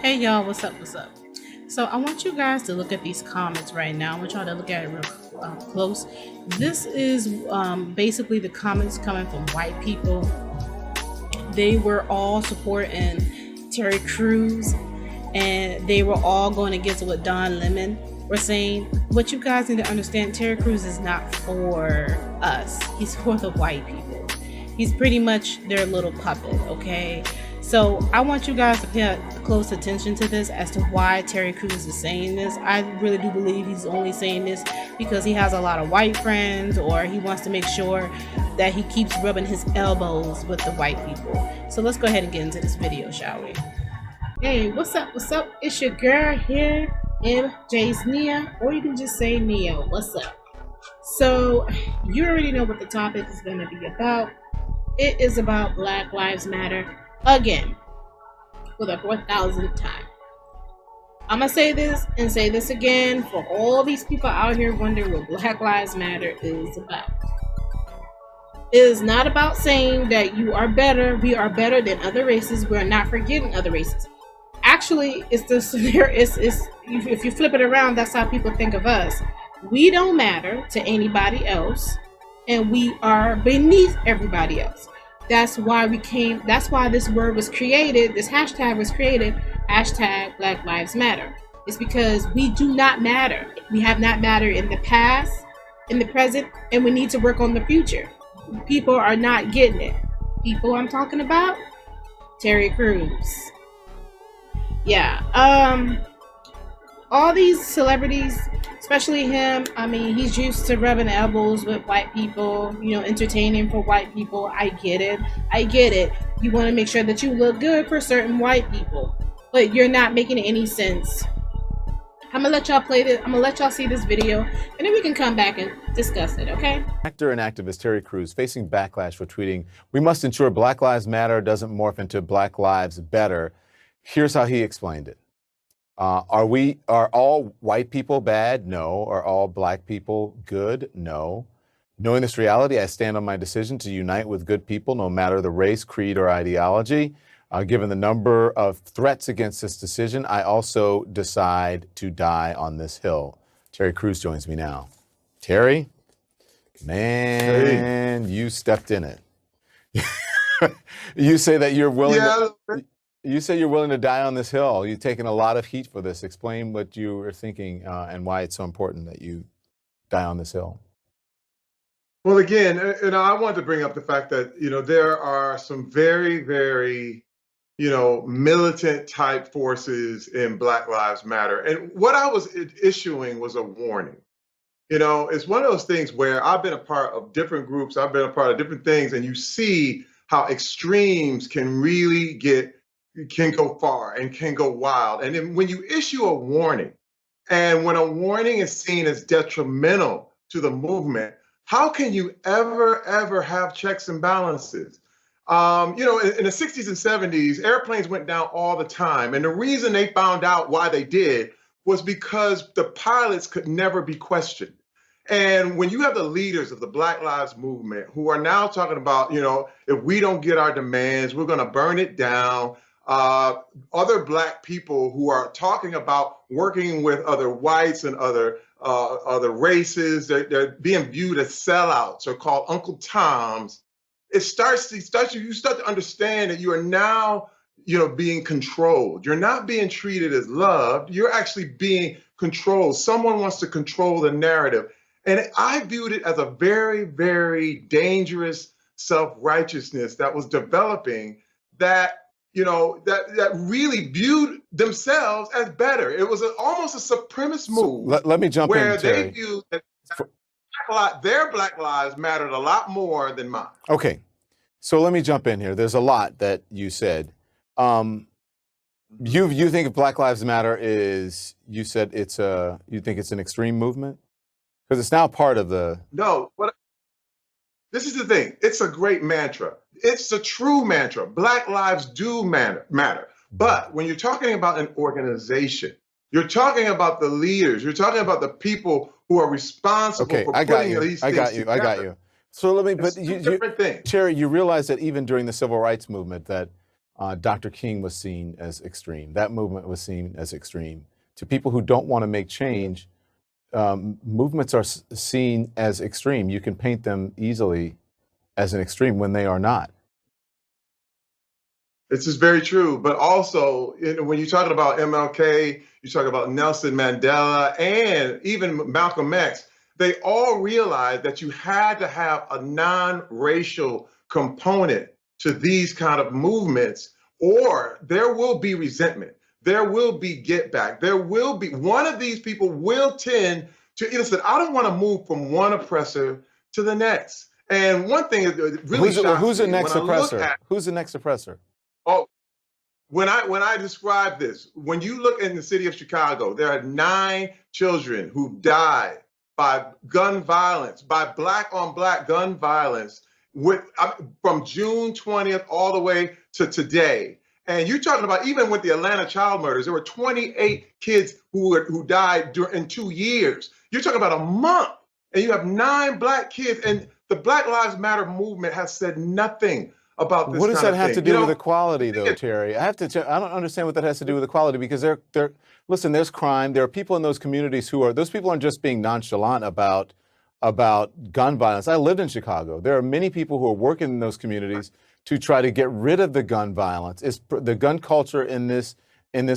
Hey y'all, what's up? What's up? So I want you guys to look at these comments right now. I want y'all to look at it real close. This is basically the comments coming from white people. They were all supporting Terry Crews, and they were all going against what Don Lemon were saying. What you guys need to understand: Terry Crews is not for us. He's for the white people. He's pretty much their little puppet. Okay. So I want you guys to pay close attention to this as to why Terry Crews is saying this. I really do believe he's only saying this because he has a lot of white friends, or he wants to make sure that he keeps rubbing his elbows with the white people. So let's go ahead and get into this video, shall we? Hey, what's up? What's up? It's your girl here, MJ's Nia, or you can just say Neo. What's up? So you already know what the topic is going to be about. It is about Black Lives Matter. Again, for the 4,000th time. I'm going to say this and say this again for all these people out here wondering what Black Lives Matter is about. It is not about saying that you are better, we are better than other races, we're not forgetting other races. Actually, it's if you flip it around, that's how people think of us. We don't matter to anybody else, and we are beneath everybody else. That's why this word was created, this hashtag was created, hashtag Black Lives Matter. It's because we do not matter. We have not mattered in the past, in the present, and we need to work on the future. People are not getting it. People I'm talking about? Terry Crews. Yeah. All these celebrities, especially him, I mean, he's used to rubbing elbows with white people, entertaining for white people. I get it. You want to make sure that you look good for certain white people, but you're not making any sense. I'm gonna let y'all play this. I'm gonna let y'all see this video, and then we can come back and discuss it, okay? Actor and activist Terry Crews facing backlash for tweeting, "We must ensure Black Lives Matter doesn't morph into Black Lives Better." Here's how he explained it. Are all white people bad? No. Are all black people good? No. Knowing this reality, I stand on my decision to unite with good people, no matter the race, creed, or ideology. Given the number of threats against this decision, I also decide to die on this hill. Terry Crews joins me now. Terry, man, you stepped in it. You say that you're willing. You say you're willing to die on this hill. You've taken a lot of heat for this. Explain what you were thinking and why it's so important that you die on this hill. Well, again, I wanted to bring up the fact that, there are some very, very, militant type forces in Black Lives Matter. And what I was issuing was a warning. It's one of those things where I've been a part of different groups, I've been a part of different things, and you see how extremes can go far and can go wild. And then when you issue a warning, and when a warning is seen as detrimental to the movement, how can you ever have checks and balances? In the 60s and 70s, airplanes went down all the time. And the reason they found out why they did was because the pilots could never be questioned. And when you have the leaders of the Black Lives Movement who are now talking about, if we don't get our demands, we're going to burn it down. Other black people who are talking about working with other whites and other races, they're being viewed as sellouts or called Uncle Toms. You start to understand that you are now, being controlled. You're not being treated as loved. You're actually being controlled. Someone wants to control the narrative. And I viewed it as a very, very dangerous self-righteousness that was developing that really viewed themselves as better. It was almost a supremacist move. So let me jump in, where Terry. they viewed that their Black lives mattered a lot more than mine. Okay, so let me jump in here. There's a lot that you said. You think if Black Lives Matter is, you said you think it's an extreme movement? Because it's now part of the... No, this is the thing. It's a great mantra. It's a true mantra. Black lives do matter. But when you're talking about an organization, you're talking about the leaders, you're talking about the people who are responsible for putting these things together. I got you. So let me, different things. Terry, you realize that even during the civil rights movement that Dr. King was seen as extreme. That movement was seen as extreme. To people who don't want to make change, movements are seen as extreme. You can paint them easily as an extreme when they are not. This is very true. But also, when you're talking about MLK, you talk about Nelson Mandela, and even Malcolm X, they all realized that you had to have a non-racial component to these kind of movements, or there will be resentment. There will be get back. There will be one of these people will tend to listen. I don't want to move from one oppressor to the next. And one thing is really who's the next when I look oppressor? at, Who's the next oppressor? oh, when I describe this, when you look in the city of Chicago, there are 9 children who died by gun violence, by black on black gun violence, from June 20th all the way to today. And you're talking about even with the Atlanta child murders, there were 28 kids who died in 2 years. You're talking about a month, and you have 9 black kids, and the Black Lives Matter movement has said nothing about this. What does that have to do with equality, equality, though, Terry? I don't understand what that has to do with equality, because listen, there's crime. There are people in those communities those people aren't just being nonchalant about gun violence. I lived in Chicago. There are many people who are working in those communities to try to get rid of the gun violence. The gun culture in this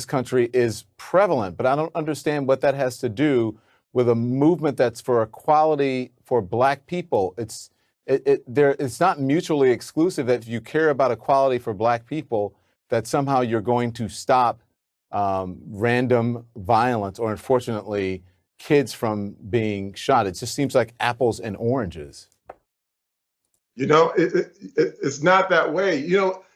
country is prevalent, but I don't understand what that has to do with a movement that's for equality for black people. It's not mutually exclusive that if you care about equality for black people, that somehow you're going to stop random violence or, unfortunately, kids from being shot. It just seems like apples and oranges. It's not that way.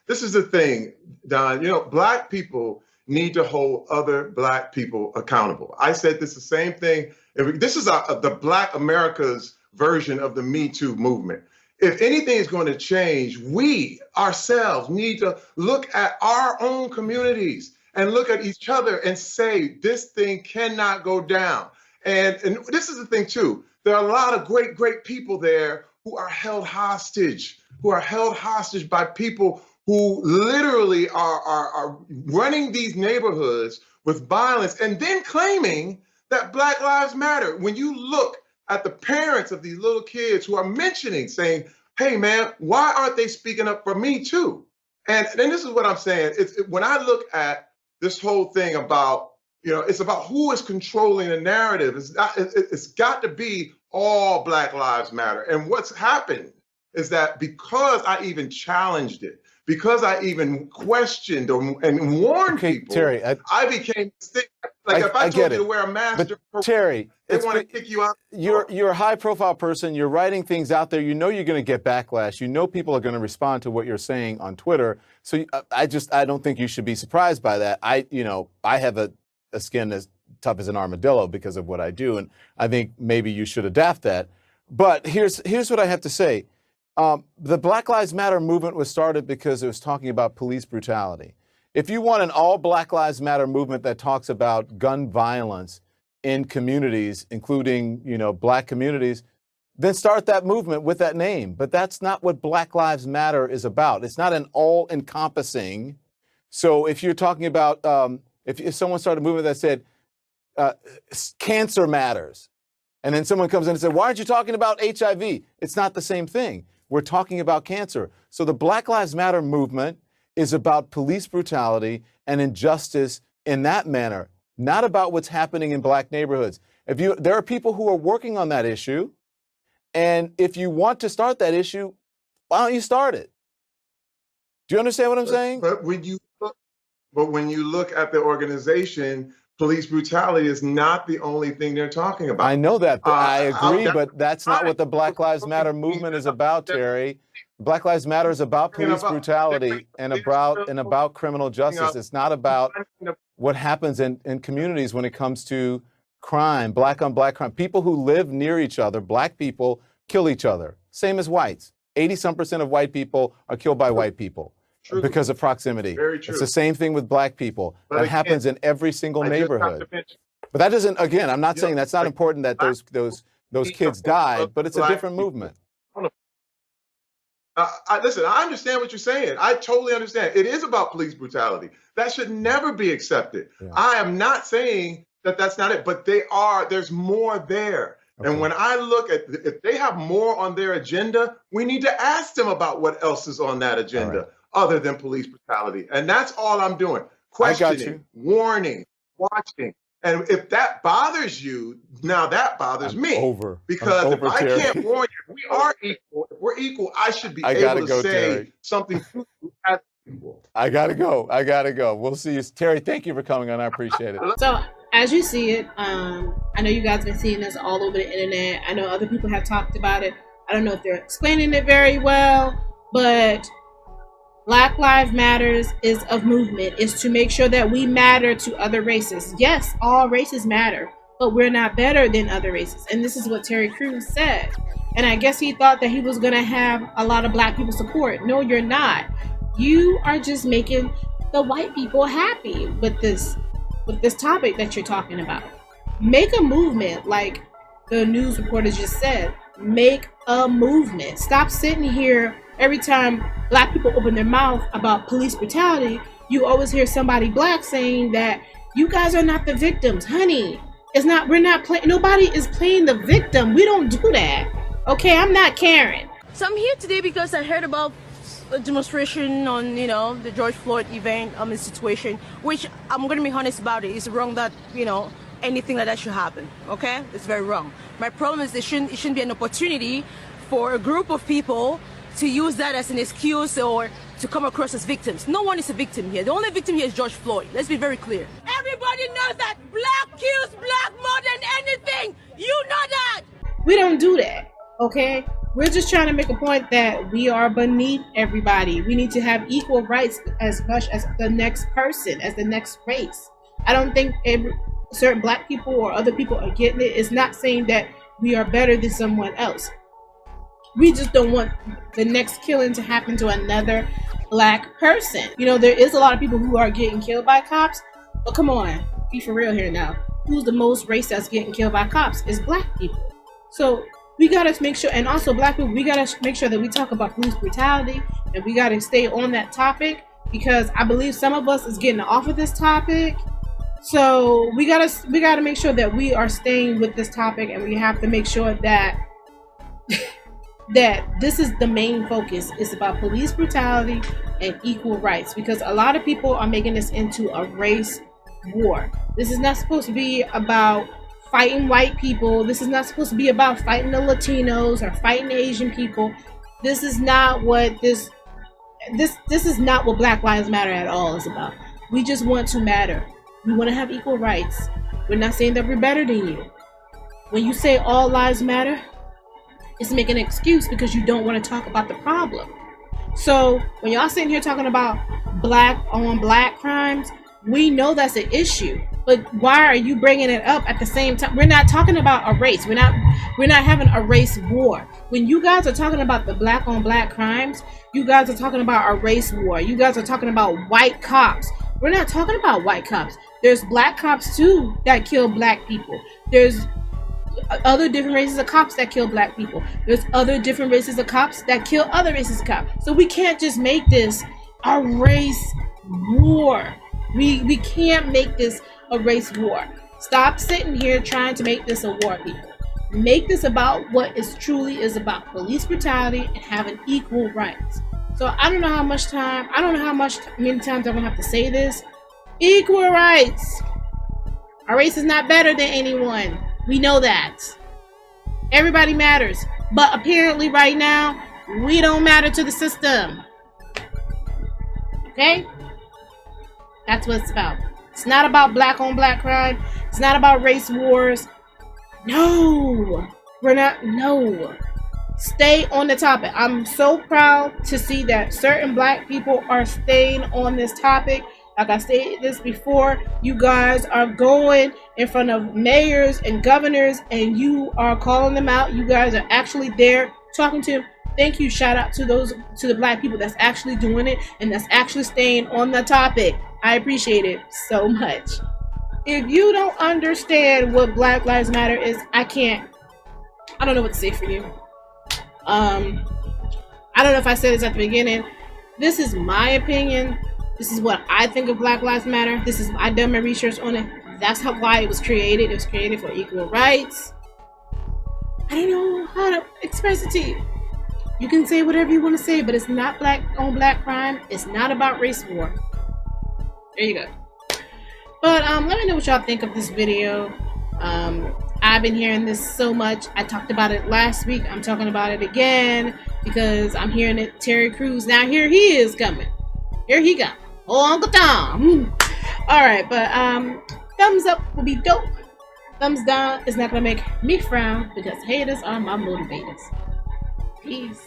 This is the thing, Don. Black people need to hold other black people accountable. I said this the same thing. This is the Black America's version of the Me Too movement. If anything is going to change, we ourselves need to look at our own communities and look at each other and say, this thing cannot go down. And this is the thing, too. There are a lot of great, great people there who are held hostage, by people who literally are running these neighborhoods with violence and then claiming that Black Lives Matter. When you look at the parents of these little kids who are saying, hey, man, why aren't they speaking up for me, too? And this is what I'm saying. When I look at this whole thing about, it's about who is controlling the narrative. It's got to be all Black Lives Matter. And what's happened is that because I even challenged it, because I even questioned and warned people, Terry, I became sick. If I told you to wear a mask, but Terry, they want to kick you out. You're a high-profile person. You're writing things out there. You're going to get backlash. People are going to respond to what you're saying on Twitter. So I don't think you should be surprised by that. I have a skin as tough as an armadillo because of what I do, and I think maybe you should adapt that. But here's what I have to say. The Black Lives Matter movement was started because it was talking about police brutality. If you want an all Black Lives Matter movement that talks about gun violence in communities, including, black communities, then start that movement with that name. But that's not what Black Lives Matter is about. It's not an all-encompassing. So if you're talking about, if someone started a movement that said, cancer matters, and then someone comes in and says, why aren't you talking about HIV? It's not the same thing. We're talking about cancer. So the Black Lives Matter movement is about police brutality and injustice in that manner, not about what's happening in black neighborhoods. There are people who are working on that issue, and if you want to start that issue, why don't you start it? Do you understand what I'm saying? But when you look at the organization, police brutality is not the only thing they're talking about. I know that. I agree, but that's not what the Black Lives Matter movement is about, Terry. Black Lives Matter is about police brutality and about criminal justice. It's not about what happens in communities when it comes to crime, black on black crime. People who live near each other, black people, kill each other. Same as whites. 80-some% of white people are killed by white people. True. Because of proximity. Very true. It's the same thing with black people. But that happens in every single neighborhood. But that doesn't, again, I'm not saying that's not important that those kids died, but it's a different movement. Listen, I understand what you're saying. I totally understand. It is about police brutality. That should never be accepted. Yeah. I am not saying that that's not it, but there's more there. Okay. And when I look at, if they have more on their agenda, we need to ask them about what else is on that agenda other than police brutality. And that's all I'm doing. Questioning, warning, watching. And if that bothers you, now that bothers me. Because if I can't warn you, we are equal. If we're equal, I should be able to say something to you as equal. I gotta go. We'll see you. Terry, thank you for coming on. I appreciate it. So as you see it, I know you guys have been seeing this all over the internet. I know other people have talked about it. I don't know if they're explaining it very well, but Black Lives Matters is a movement, is to make sure that we matter to other races. Yes, all races matter, but we're not better than other races. And this is what Terry Crews said. And I guess he thought that he was going to have a lot of black people support. No, you're not. You are just making the white people happy with this topic that you're talking about. Make a movement, like the news reporter just said. Make a movement. Stop sitting here every time black people open their mouth about police brutality. You always hear somebody black saying that you guys are not the victims. Honey, it's not. We're not playing. Nobody is playing the victim. We don't do that. Okay, I'm not Karen. So I'm here today because I heard about a demonstration on, the George Floyd event, situation, which I'm going to be honest about it. It's wrong that, anything like that should happen. Okay, it's very wrong. My problem is it shouldn't be an opportunity for a group of people to use that as an excuse or to come across as victims. No one is a victim here. The only victim here is George Floyd. Let's be very clear. Everybody knows that black kills black more than anything. You know that. We don't do that, okay? We're just trying to make a point that we are beneath everybody. We need to have equal rights as much as the next person, as the next race. I don't think certain black people or other people are getting it. It's not saying that we are better than someone else. We just don't want the next killing to happen to another black person. There is a lot of people who are getting killed by cops, but come on, be for real here now. Who's the most race that's getting killed by cops? Is black people. So we gotta make sure, and also black people, we gotta make sure that we talk about police brutality, and we gotta stay on that topic, because I believe some of us is getting off of this topic. So we gotta make sure that we are staying with this topic, and we have to make sure that that this is the main focus. It's about police brutality and equal rights, because a lot of people are making this into a race war. This is not supposed to be about fighting white people. This is not supposed to be about fighting the Latinos or fighting the Asian people. This is not what this is not what Black Lives Matter at all is about. We just want to matter. We want to have equal rights. We're not saying that we're better than you. When you say all lives matter, it's making an excuse because you don't want to talk about the problem. So when y'all sitting here talking about black on black crimes, we know that's an issue, but why are you bringing it up at the same time? We're not talking about a race. We're not having a race war. When you guys are talking about the black on black crimes, you guys are talking about a race war. You guys are talking about white cops. We're not talking about white cops. There's black cops too that kill black people. There's other different races of cops that kill black people. There's other different races of cops that kill other races of cops. So we can't just make this a race war. We can't make this a race war. Stop sitting here trying to make this a war, people. Make this about what it truly is about: police brutality and having equal rights. So I don't know how many times I'm gonna have to say this. Equal rights. Our race is not better than anyone. We know that. Everybody matters. But apparently right now, we don't matter to the system. Okay? That's what it's about. It's not about black on black crime. It's not about race wars. No. No. Stay on the topic. I'm so proud to see that certain black people are staying on this topic. Like I stated this before, you guys are going in front of mayors and governors and you are calling them out. You guys are actually there talking to them. Thank you. Shout out to the black people that's actually doing it and that's actually staying on the topic. I appreciate it so much. If you don't understand what Black Lives Matter is, I don't know what to say for you. I don't know if I said this at the beginning. This is my opinion. This is what I think of Black Lives Matter. I done my research on it. That's why it was created. It was created for equal rights. I don't know how to express it to you. You can say whatever you want to say, but it's not black on black crime. It's not about race war. There you go. But let me know what y'all think of this video. I've been hearing this so much. I talked about it last week. I'm talking about it again because I'm hearing it. Terry Crews. Now here he is coming. Here he comes. Oh, Uncle Tom. All right, but thumbs up will be dope. Thumbs down is not gonna make me frown because haters are my motivators. Peace.